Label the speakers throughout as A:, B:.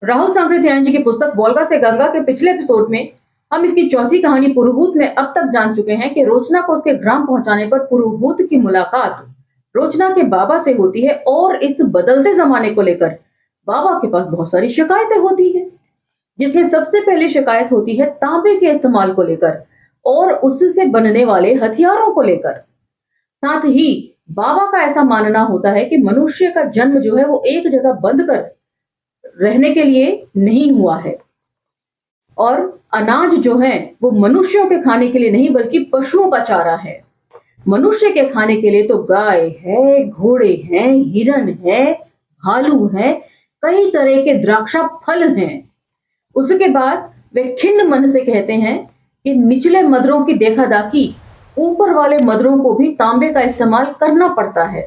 A: राहुल सांकृत्यायन जी की पुस्तक वोल्गा से गंगा के पिछले एपिसोड में हम इसकी चौथी कहानी पुरुहूत में अब तक जान चुके हैं कि रोचना को उसके ग्राम पहुंचाने पर पुरुहूत की मुलाकात रोचना के बाबा से होती है और इस बदलते जमाने को लेकर बाबा के पास बहुत सारी शिकायतें होती है, जिसमें सबसे पहली शिकायत होती है तांबे के इस्तेमाल को लेकर और उससे बनने वाले हथियारों को लेकर। साथ ही बाबा का ऐसा मानना होता है कि मनुष्य का जन्म जो है वो एक जगह बंद कर रहने के लिए नहीं हुआ है और अनाज जो है वो मनुष्यों के खाने के लिए नहीं बल्कि पशुओं का चारा है। मनुष्य के खाने के लिए तो गाय है, घोड़े हैं, हिरन है, भालू है, कई तरह के द्राक्षा फल हैं। उसके बाद वे खिन्न मन से कहते हैं कि निचले मदरों की देखा दाखी ऊपर वाले मदरों को भी तांबे का इस्तेमाल करना पड़ता है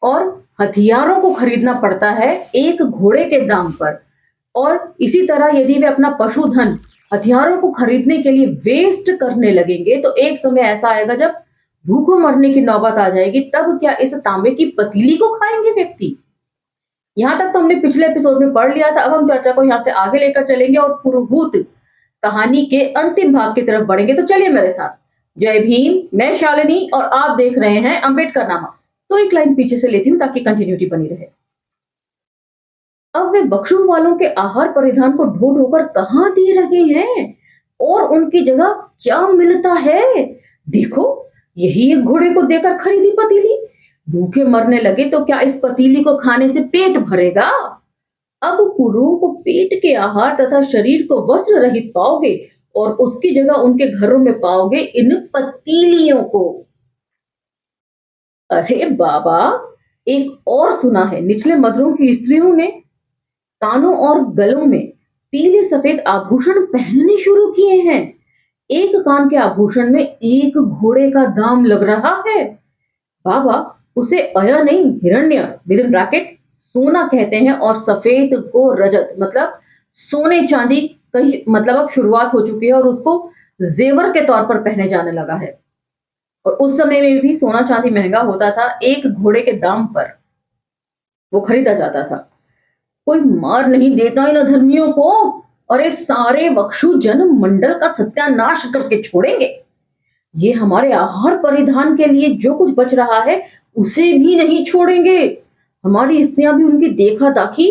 A: और हथियारों को खरीदना पड़ता है एक घोड़े के दाम पर। और इसी तरह यदि वे अपना पशुधन हथियारों को खरीदने के लिए वेस्ट करने लगेंगे तो एक समय ऐसा आएगा जब भूखों मरने की नौबत आ जाएगी। तब क्या इस तांबे की पतीली को खाएंगे व्यक्ति? यहां तक तो हमने पिछले एपिसोड में पढ़ लिया था। अब हम चर्चा को यहां से आगे लेकर चलेंगे और पुरुहूत कहानी के अंतिम भाग की तरफ बढ़ेंगे। तो चलिए मेरे साथ। जय भीम, मैं शालिनी और आप देख रहे हैं अंबेडकर नामा। तो एक लाइन पीछे से लेती हूँ ताकि कंटिन्यूटी बनी रहे। अब वे बख्शू वालों के आहार परिधान को ढो ढोकर कहां दे रहे हैं और उनकी जगह क्या मिलता है? देखो, यही एक घोड़े को देकर खरीदी पतीली। भूखे मरने लगे तो क्या इस पतीली को खाने से पेट भरेगा? अब पुरुषों को पेट के आहार तथा शरीर को वस्त्र रहित पाओगे और उसकी जगह उनके घरों में पाओगे इन पतीलियों को। अरे बाबा, एक और सुना है, निचले मदरों की स्त्रियों ने कानों और गलों में पीले सफेद आभूषण पहनने शुरू किए हैं। एक कान के आभूषण में एक घोड़े का दाम लग रहा है। बाबा उसे अया नहीं, हिरण्य विद इन ब्रैकेट सोना कहते हैं और सफेद को रजत मतलब सोने चांदी कहीं मतलब अब शुरुआत हो चुकी है और उसको जेवर के तौर पर पहने जाने लगा है। और उस समय में भी सोना चांदी महंगा होता था, एक घोड़े के दाम पर वो खरीदा जाता था। कोई मार नहीं देता इन अधर्मियों को और ये सारे बख्शू जन मंडल का सत्यानाश करके छोड़ेंगे। ये हमारे आहार परिधान के लिए जो कुछ बच रहा है उसे भी नहीं छोड़ेंगे। हमारी स्त्रियां भी उनकी देखा दाखी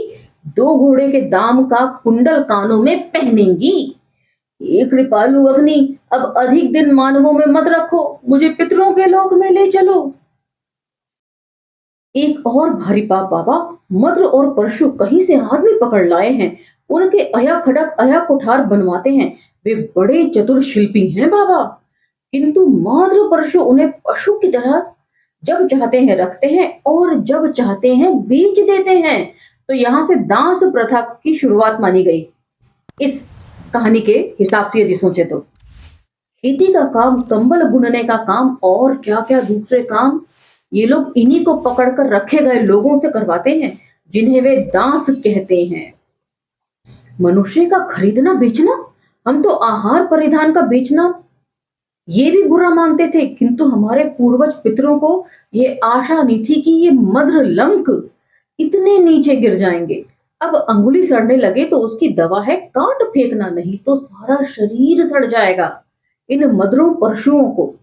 A: 2 घोड़े के दाम का कुंडल कानों में पहनेंगी। एक कृपालु अग्नि, अब अधिक दिन मानवों में मत रखो, मुझे पितरों के लोक में ले चलो। एक और भारी पाप बाबा, मद्र और परशु कहीं से आदमी पकड़ लाए हैं। उनके अया खड़क अया कुठार बनवाते हैं। वे बड़े चतुर शिल्पी हैं बाबा, किंतु माद्र परशु उन्हें पशु की तरह जब चाहते हैं रखते हैं और जब चाहते हैं बेच देते हैं। तो यहाँ से दास प्रथा की शुरुआत मानी गई इस कहानी के हिसाब से यदि सोचे तो। खेती का काम, कंबल बुनने का काम और क्या क्या दूसरे काम ये लोग इन्हीं को पकड़कर रखे गए लोगों से करवाते हैं जिन्हें वे दास कहते हैं। मनुष्य का खरीदना बेचना, हम तो आहार परिधान का बेचना ये भी बुरा मानते थे, किंतु हमारे पूर्वज पितरों को ये आशा नहीं थी कि ये मद्र लंक इतने नीचे गिर जाएंगे। अब अंगुली सड़ने लगे तो उसकी दवा है काट फेंकना, नहीं तो सारा शरीर सड़ जाएगा। इन मद्रों परशुओं को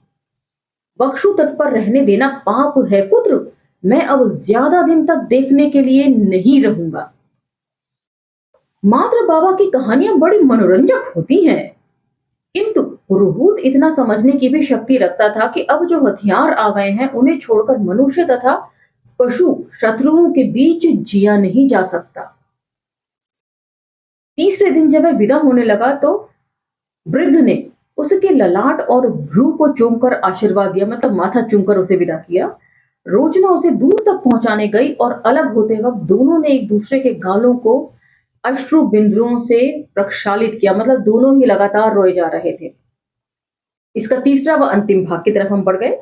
A: बख्शु तट पर रहने देना पाप है पुत्र। मैं अब ज्यादा दिन तक देखने के लिए नहीं रहूंगा। मात्र बाबा की कहानियां बड़ी मनोरंजक होती हैं, किंतु पुरोहित इतना समझने की भी शक्ति रखता था कि अब जो हथियार आ गए हैं उन्हें छोड़कर मनुष्य तथा पशु शत्रुओं के बीच जिया नहीं जा सकता। तीसरे दिन जब वह विदा होने लगा तो वृद्ध ने उसके ललाट और भ्रू को चूमकर आशीर्वाद दिया, मतलब माथा चूमकर उसे विदा किया। रोचना उसे दूर तक पहुंचाने गई और अलग होते वक्त दोनों ने एक दूसरे के गालों को अश्रु बिंदुओं से प्रक्षालित किया, मतलब दोनों ही लगातार रोए जा रहे थे। इसका तीसरा व अंतिम भाग की तरफ हम बढ़ गए।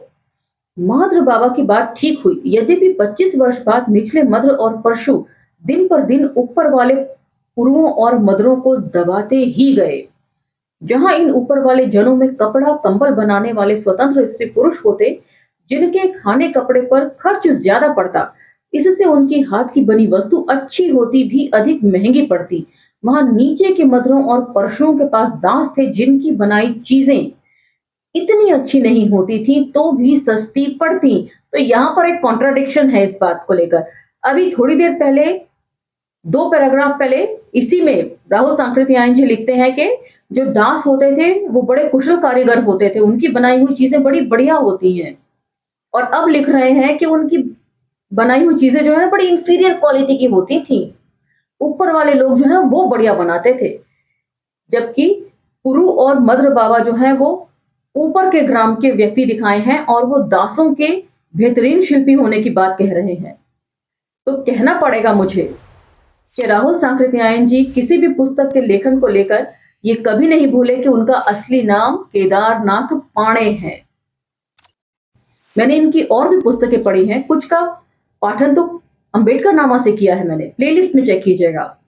A: माद्र बाबा की बात ठीक हुई, यद्यपि 25 वर्ष बाद निचले मद्र और परशु दिन पर दिन ऊपर वाले पुरुओं और मदरों को दबाते ही गए। जहां इन ऊपर वाले जनों में कपड़ा कंबल बनाने वाले स्वतंत्र स्त्री पुरुष होते जिनके खाने कपड़े पर खर्च ज्यादा पड़ता, इससे उनके हाथ की बनी वस्तु अच्छी होती भी अधिक महंगी पड़ती। वहां नीचे के मदरों और परशुओं के पास दांस थे जिनकी बनाई चीजें इतनी अच्छी नहीं होती थी तो भी सस्ती पड़ती। तो यहाँ पर एक कॉन्ट्राडिक्शन है इस बात को लेकर। अभी थोड़ी देर पहले, 2 पैराग्राफ पहले, इसी में राहुल सांकृत्यायन जी लिखते हैं कि जो दास होते थे वो बड़े कुशल कारीगर होते थे, उनकी बनाई हुई चीजें बड़ी बढ़िया होती हैं। और अब लिख रहे हैं कि उनकी बनाई हुई चीजें जो है बड़ी इंफीरियर क्वालिटी की होती थी। ऊपर वाले लोग जो है वो बढ़िया बनाते थे, जबकि पुरु और मद्र बाबा जो है वो ऊपर के ग्राम के व्यक्ति दिखाए हैं और वो दासों के बेहतरीन शिल्पी होने की बात कह रहे हैं। तो कहना पड़ेगा मुझे कि राहुल सांकृत्यायन जी किसी भी पुस्तक के लेखन को लेकर ये कभी नहीं भूले कि उनका असली नाम केदारनाथ पाणे है। मैंने इनकी और भी पुस्तकें पढ़ी हैं, कुछ का पाठन तो अंबेडकर नामा से किया है मैंने, प्लेलिस्ट में चेक कीजिएगा।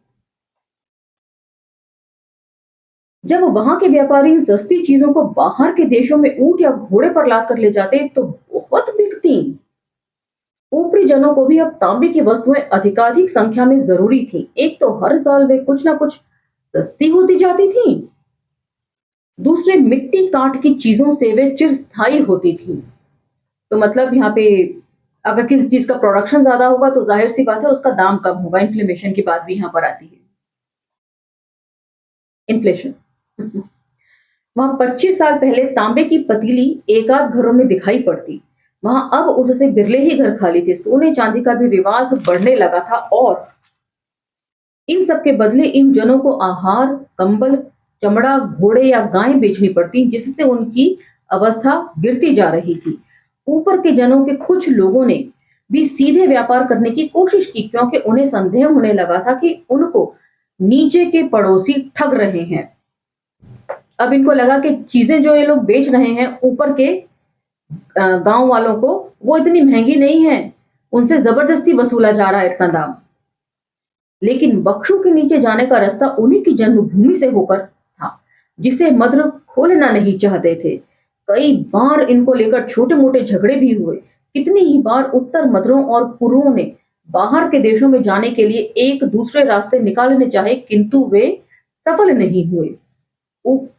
A: जब वहां के व्यापारी इन सस्ती चीजों को बाहर के देशों में ऊंट या घोड़े पर लाकर ले जाते तो बहुत बिकती। ऊपरी जनों को भी अब तांबे की वस्तुएं अधिकाधिक संख्या में जरूरी थी। एक तो हर साल वे कुछ ना कुछ सस्ती होती जाती थी, दूसरे मिट्टी काट की चीजों से वे चिरस्थायी होती थी। तो मतलब यहाँ पे अगर किसी चीज का प्रोडक्शन ज्यादा होगा तो जाहिर सी बात है उसका दाम कम होगा। इन्फ्लेमेशन की बात भी यहाँ पर आती है, इन्फ्लेशन। वहां 25 साल पहले तांबे की पतीली एक आध घरों में दिखाई पड़ती, वहां अब उससे बिरले ही घर खाली थे। सोने चांदी का भी रिवाज बढ़ने लगा था और इन सब के बदले इन जनों को आहार, कंबल, चमड़ा, घोड़े या गायें बेचनी पड़ती, जिससे उनकी अवस्था गिरती जा रही थी। ऊपर के जनों के कुछ लोगों ने भी सीधे व्यापार करने की कोशिश की, क्योंकि उन्हें संदेह होने लगा था कि उनको नीचे के पड़ोसी ठग रहे हैं। अब इनको लगा कि चीजें जो ये लोग बेच रहे हैं ऊपर के गांव वालों को, वो इतनी महंगी नहीं है, उनसे जबरदस्ती वसूला जा रहा है इतना दाम। लेकिन बख्शू के नीचे जाने का रास्ता उन्हीं की जन्मभूमि से होकर था, जिसे मद्र खोलना नहीं चाहते थे। कई बार इनको लेकर छोटे मोटे झगड़े भी हुए। कितनी ही बार उत्तर मद्रों और पुरुओं ने बाहर के देशों में जाने के लिए एक दूसरे रास्ते निकालने चाहे, किंतु वे सफल नहीं हुए।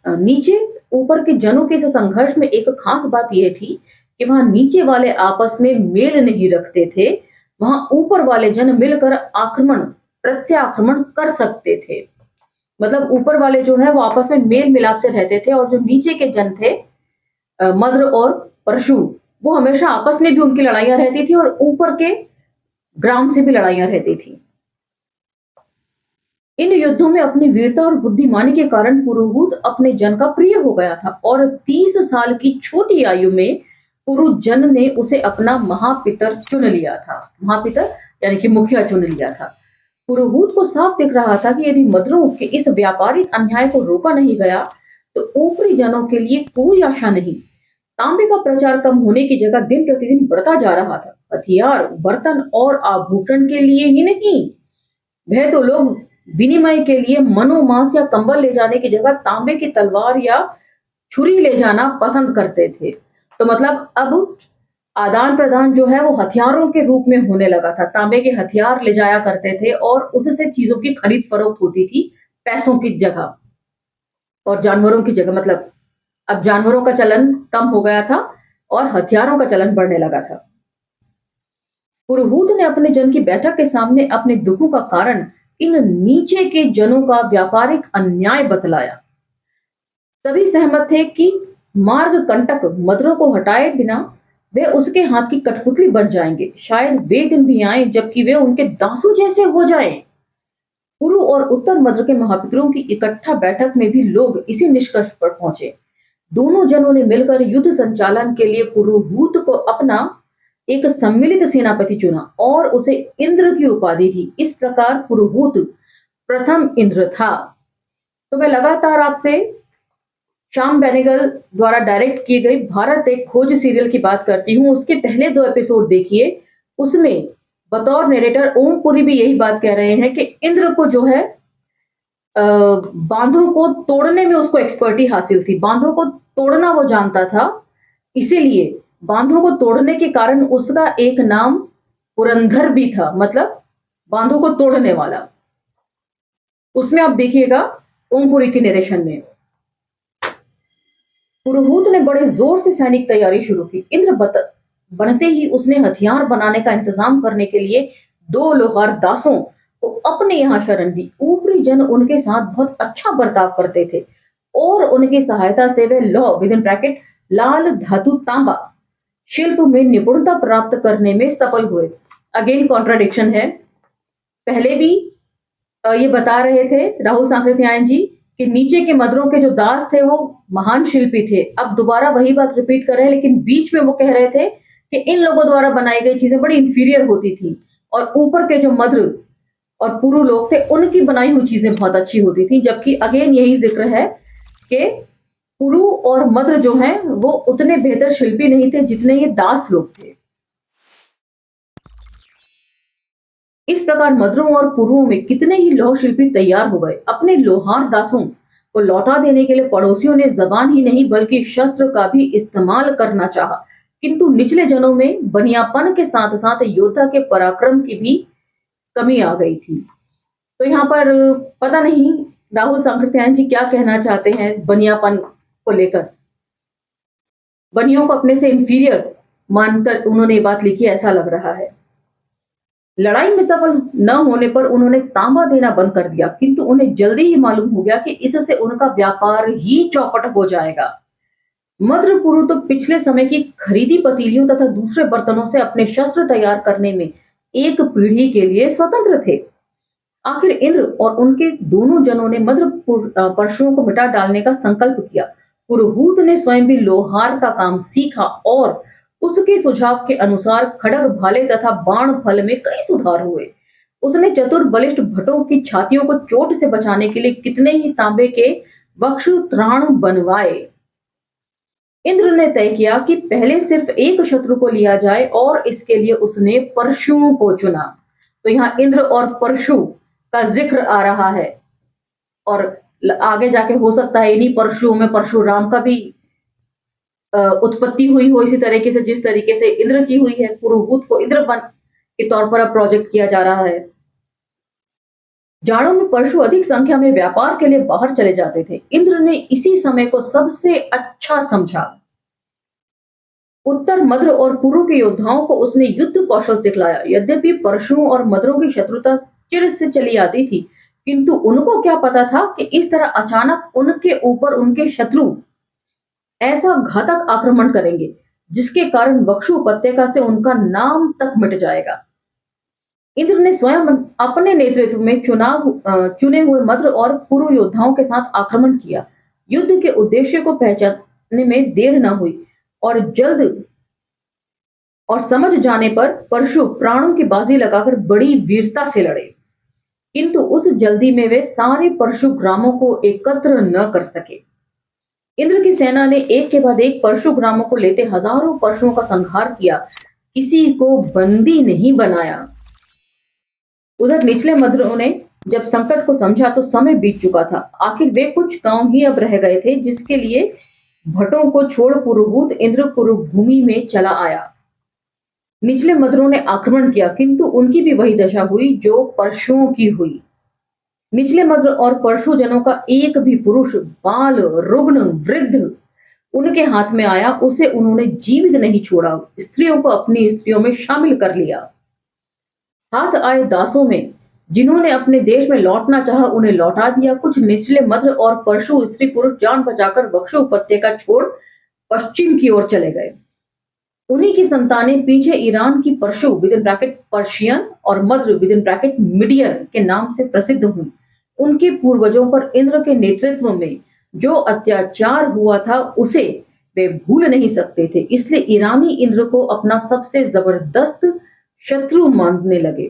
A: नीचे ऊपर के जनों के इस संघर्ष में एक खास बात यह थी कि वहां नीचे वाले आपस में मेल नहीं रखते थे, वहां ऊपर वाले जन मिलकर आक्रमण प्रत्याक्रमण कर सकते थे। मतलब ऊपर वाले जो है वो आपस में मेल मिलाप से रहते थे और जो नीचे के जन थे मद्र और परशु, वो हमेशा आपस में भी उनकी लड़ाइयां रहती थी और ऊपर के ग्राम से भी लड़ाइयां रहती थी। इन युद्धों में अपनी वीरता और बुद्धिमानी के कारण पुरुहूत अपने जन का प्रिय हो गया था और 30 साल की छोटी आयु में पुरुजन ने उसे अपना महापितर चुन लिया था। महापितर यानी कि मुखिया चुन लिया था। पुरोहित को साफ दिख रहा था कि यदि मद्रों के इस व्यापारिक अन्याय को रोका नहीं गया तो ऊपरी जनों के लिए कोई आशा नहीं। तांबे का प्रचार कम होने की जगह दिन प्रतिदिन बढ़ता जा रहा था। हथियार, बर्तन और आभूषण के लिए ही नहीं, वह तो लोग विनिमय के लिए मनोमांस या कंबल ले जाने की जगह तांबे की तलवार या छुरी ले जाना पसंद करते थे। तो मतलब अब आदान प्रदान जो है वो हथियारों के रूप में होने लगा था। तांबे के हथियार ले जाया करते थे और उससे चीजों की खरीद फरोख्त होती थी पैसों की जगह और जानवरों की जगह। मतलब अब जानवरों का चलन कम हो गया था और हथियारों का चलन बढ़ने लगा था। पुरोहित ने अपने जन की बैठक के सामने अपने दुखों का कारण इन नीचे के जनों का व्यापारिक अन्याय बतलाया। सभी सहमत थे कि मार्ग कंटक मदरों को हटाए बिना वे उसके हाथ की कठपुतली बन जाएंगे। शायद वे दिन भी आए जबकि वे उनके दासों जैसे हो जाएं। पूर्व और उत्तर मद्र के महापितरों की इकट्ठा बैठक में भी लोग इसी निष्कर्ष पर पहुंचे। दोनों जनों ने मिलकर युद्ध संचालन के लिए पुरोहित को अपना एक सम्मिलित सेनापति चुना और उसे इंद्र की उपाधि दी। इस प्रकार पुरोहित प्रथम इंद्र था। तो मैं लगातार आपसे श्याम बेनेगल द्वारा डायरेक्ट की गई भारत एक खोज सीरियल की बात करती हूँ। उसके पहले 2 एपिसोड देखिए, उसमें बतौर नरेटर ओम पुरी भी यही बात कह रहे हैं कि इंद्र को जो है बांधों को तोड़ने में उसको एक्सपर्टी हासिल थी। बांधों को तोड़ना वो जानता था, इसीलिए बांधों को तोड़ने के कारण उसका एक नाम पुरंदर भी था, मतलब बांधों को तोड़ने वाला। उसमें आप देखिएगा ओमपुरी के नरेशन में पुरोहित ने बड़े जोर से सैनिक तैयारी शुरू की। बनते ही उसने हथियार बनाने का इंतजाम करने के लिए 2 लोहार दासों को अपने यहाँ शरण दी। ऊपरी जन उनके साथ बहुत अच्छा बर्ताव करते थे और उनकी सहायता से वे लौ विद इन ब्रैकेट लाल धातु तांबा शिल्प में निपुणता प्राप्त करने में सफल हुए। अगेन कॉन्ट्राडिक्शन है। पहले भी ये बता रहे थे राहुल सांकृत्यायन जी कि नीचे के मदरों के जो दास थे वो महान शिल्पी थे। अब दोबारा वही बात रिपीट कर रहे हैं, लेकिन बीच में वो कह रहे थे कि इन लोगों द्वारा बनाई गई चीजें बड़ी इंफीरियर होती थी और ऊपर के जो मद्र और पुरु लोग थे उनकी बनाई हुई चीजें बहुत अच्छी होती थी। जबकि अगेन यही जिक्र है कि पुरु और मद्र जो हैं वो उतने बेहतर शिल्पी नहीं थे जितने ये दास लोग थे। इस प्रकार मद्रों और पुरुओं में कितने ही लौह शिल्पी तैयार हो गए। अपने लोहार दासों को लौटा देने के लिए पड़ोसियों ने जबान ही नहीं बल्कि शस्त्र का भी इस्तेमाल करना चाहा, किंतु निचले जनों में बनियापन के साथ साथ योद्धा के पराक्रम की भी कमी आ गई थी। तो यहाँ पर पता नहीं राहुल सांकृत्यायन जी क्या कहना चाहते हैं इस बनियापन को लेकर। बनियों को अपने से इंफीरियर मानकर उन्होंने ये बात लिखी, ऐसा लग रहा है। लड़ाई में सफल न होने पर उन्होंने तांबा देना बंद कर दिया, किंतु उन्हें जल्दी ही मालूम हो गया कि इससे उनका व्यापार ही चौपट हो जाएगा। मद्र पुरु तो पिछले समय की खरीदी पतीलियों तथा दूसरे बर्तनों से अपने शस्त्र तैयार करने में एक पीढ़ी के लिए स्वतंत्र थे। आखिर इंद्र और उनके दोनों जनों ने मद्र परशुओं को मिटा डालने का संकल्प किया। पुरोहित ने स्वयं भी लोहार का काम सीखा और उसके सुझाव के अनुसार खड़ग भाले तथा बाण फल में कई सुधार हुए। उसने चतुर बलिष्ठ भटों की छातियों को चोट से बचाने के लिए कितने ही तांबे के वक्षु त्राण बनवाए। इंद्र ने तय किया कि पहले सिर्फ एक शत्रु को लिया जाए और इसके लिए उसने परशुओं को चुना। तो यहाँ इंद्र और परशु का जिक्र आ रहा है और आगे जाके हो सकता है इन्हीं परशुओं में परशुराम का भी उत्पत्ति हुई हो, इसी तरीके से जिस तरीके से इंद्र की हुई है। पुरोहित को इंद्र बन के तौर पर अब प्रोजेक्ट किया जा रहा है। जाड़ों में परशु अधिक संख्या में व्यापार के लिए बाहर चले जाते थे। इंद्र ने इसी समय को सबसे अच्छा समझा। उत्तर मद्र और पुरु के योद्धाओं को उसने युद्ध कौशल सिखलाया। यद्यपि परशुओं और मद्रों की शत्रुता चिर से चली आती थी, किंतु उनको क्या पता था कि इस तरह अचानक उनके ऊपर उनके शत्रु ऐसा घातक आक्रमण करेंगे जिसके कारण वक्षु उपत्यका से उनका नाम तक मिट जाएगा। इंद्र ने स्वयं अपने नेतृत्व में चुने हुए मद्र और पुरु योद्धाओं के साथ आक्रमण किया। युद्ध के उद्देश्य को पहचानने में देर न हुई और जल्द और समझ जाने पर परशु प्राणों की बाजी लगाकर बड़ी वीरता से लड़े, किंतु उस जल्दी में वे सारे परशु ग्रामों को एकत्र न कर सके। इंद्र की सेना ने एक के बाद एक परशुग्रामों को लेते हजारों परशुओं का संहार किया, किसी को बंदी नहीं बनाया। उधर निचले मद्रों ने जब संकट को समझा तो समय बीत चुका था। आखिर वे कुछ गांव ही अब रह गए थे, जिसके लिए भटों को छोड़ पुरोहित इंद्र कुरुभूमि में चला आया। निचले मद्रों ने आक्रमण किया, किंतु उनकी भी वही दशा हुई जो परशुओं की हुई। निचले मद्र और परशु जनों का एक भी पुरुष, बाल, रुग्ण, वृद्ध उनके हाथ में आया, उसे उन्होंने जीवित नहीं छोड़ा। स्त्रियों को अपनी स्त्रियों में शामिल कर लिया। हाथ आए दासों में जिन्होंने अपने देश में लौटना चाहा उन्हें लौटा दिया। कुछ निचले मद्र और परशु स्त्री पुरुष जान बचाकर वक्षु उपत्यका छोड़ पश्चिम की ओर चले गए। उन्हीं की संतानें पीछे ईरान की परशु विद इन ब्रैकेट पर्शियन और Madra with in bracket median के नाम से प्रसिद्ध हुई। उनके पूर्वजों पर इंद्र के नेतृत्व में जो अत्याचार हुआ था उसे वे भूल नहीं सकते थे, इसलिए ईरानी इंद्र को अपना सबसे जबरदस्त शत्रु मानने लगे।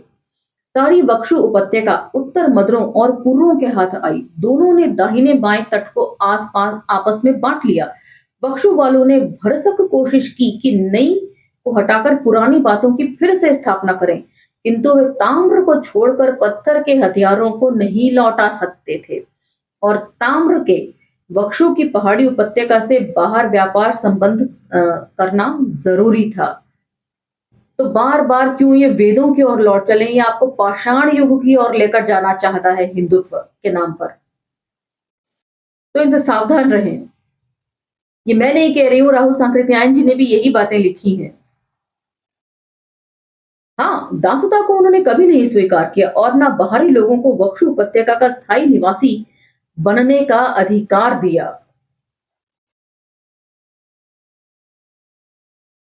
A: सारी वक्षु उपत्यका उत्तर मद्रों और पुरुओं के हाथ आई। दोनों ने दाहिने बाएं तट को आसपास आपस में बांट लिया। वक्षु वालों ने भरसक कोशिश की कि नई को हटाकर पुरानी बातों की फिर से स्थापना करें, किंतु वे ताम्र को छोड़कर पत्थर के हथियारों को नहीं लौटा सकते थे और ताम्र के वक्षु की पहाड़ी उपत्यका से बाहर व्यापार संबंध करना जरूरी था। तो बार बार क्यों ये वेदों की ओर लौट चले, ये आपको पाषाण युग की ओर लेकर जाना चाहता है हिंदुत्व के नाम पर। तो इनसे सावधान रहें। ये मैं नहीं कह रही हूँ, राहुल सांकृत्यायन जी ने भी यही बातें लिखी हैं। हाँ, दासता को उन्होंने कभी नहीं स्वीकार किया और ना बाहरी लोगों को वक्षु उपत्यका का स्थायी निवासी बनने का अधिकार दिया।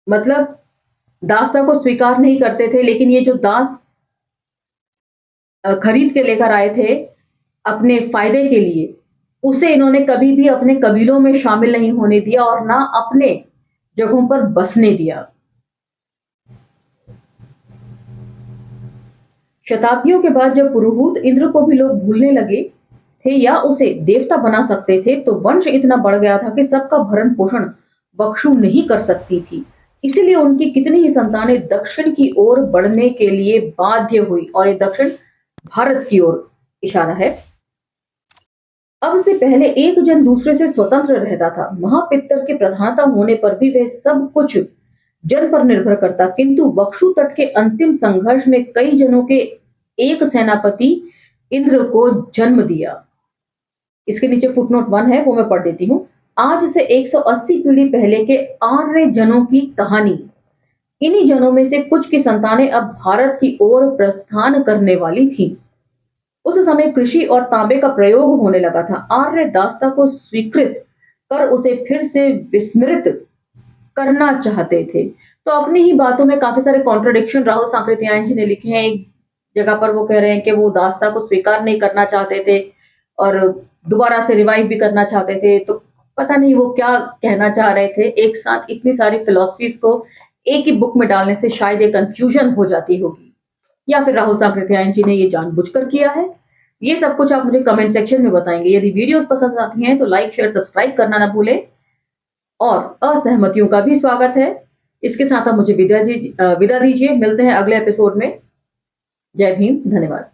A: मतलब दासता को स्वीकार नहीं करते थे, लेकिन ये जो दास खरीद के लेकर आए थे अपने फायदे के लिए, उसे इन्होंने कभी भी अपने कबीलों में शामिल नहीं होने दिया और ना अपने जगहों पर बसने दिया। शताब्दियों के बाद जब पुरोहित इंद्र को भी लोग भूलने लगे थे या उसे देवता बना सकते थे, तो वंश इतना बढ़ गया था कि सबका भरण पोषण बक्षु नहीं कर सकती थी। इसीलिए उनकी कितनी ही संतानें दक्षिण की ओर बढ़ने के लिए बाध्य हुई, और ये दक्षिण भारत की ओर इशारा है। अब से पहले एक जन दूसरे से स्वतंत्र रहता था। महापितर के प्रधानता होने पर भी वह सब कुछ जन पर निर्भर करता, किंतु बक्षु तट के अंतिम संघर्ष में कई जनों के एक सेनापति इंद्र को जन्म दिया। इसके नीचे फुटनोट 1 है, वो मैं पढ़ देती हूँ। आज से 180 पीढ़ी पहले के आर्य जनों की कहानी। इन्हीं जनों में से कुछ की संतानें अब भारत की ओर प्रस्थान करने वाली थी। उस समय कृषि और तांबे का प्रयोग होने लगा था। आर्य दासता को स्वीकृत कर उसे फिर से विस्मृत करना चाहते थे। तो अपनी ही बातों में काफी सारे कॉन्ट्रडिक्शन राहुल सांकृत्यायन जी ने लिखे हैं। एक जगह पर वो कह रहे हैं कि वो दासता को स्वीकार नहीं करना चाहते थे और दोबारा से रिवाइव भी करना चाहते थे। तो पता नहीं वो क्या कहना चाह रहे थे। एक साथ इतनी सारी फिलॉसफीज को एक ही बुक में डालने से शायद ये कंफ्यूजन हो जाती होगी, या फिर राहुल सांकृत्यायन जी ने ये जानबूझकर किया है। ये सब कुछ आप मुझे कमेंट सेक्शन में बताएंगे। यदि वीडियोस पसंद आती हैं तो लाइक शेयर सब्सक्राइब करना ना भूलें, और असहमतियों का भी स्वागत है। इसके साथ आप मुझे विदा दीजिए। मिलते हैं अगले एपिसोड में। जय भीम, धन्यवाद।